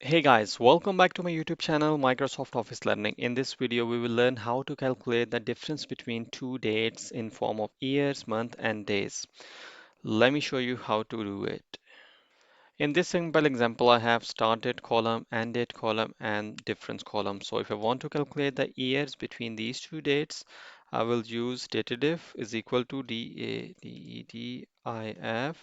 Hey guys, welcome back to my YouTube channel, Microsoft Office Learning. In this video, we will learn how to calculate the difference between two dates in form of years, month, and days. Let me show you how to do it. In this simple example, I have start date column, end date column, and difference column. So if I want to calculate the years between these two dates, I will use dative is equal to DATEDIF,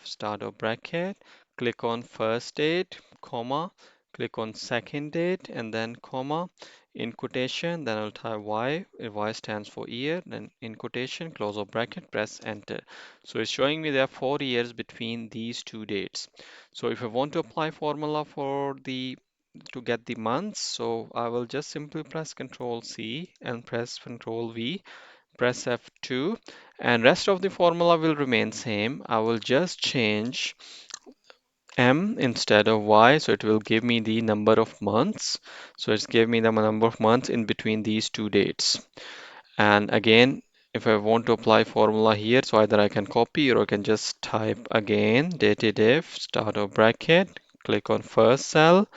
start of bracket, click on first date, comma, click on second date, and then comma, in quotation, then I'll type Y, Y stands for year, then in quotation, close of bracket, press enter. So it's showing me there are 4 years between these two dates. So if I want to apply formula for the to get the months, so I will just simply press Control C and press Control V, press F2, and rest of the formula will remain same. I will just change M instead of Y, so it will give me the number of months. So it's give me the number of months in between these two dates. And again, if I want to apply formula here, so either I can copy or I can just type again, dated start of bracket, click on first cell,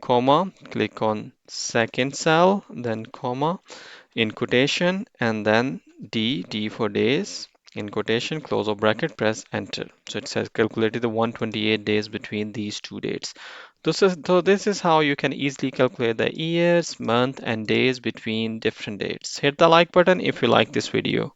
comma, click on second cell, then comma, in quotation, and then D for days, in quotation, close of bracket, press enter. So it says calculated the 128 days between these two dates. So this is how you can easily calculate the years, month, and days between different dates. Hit the like button if you like this video.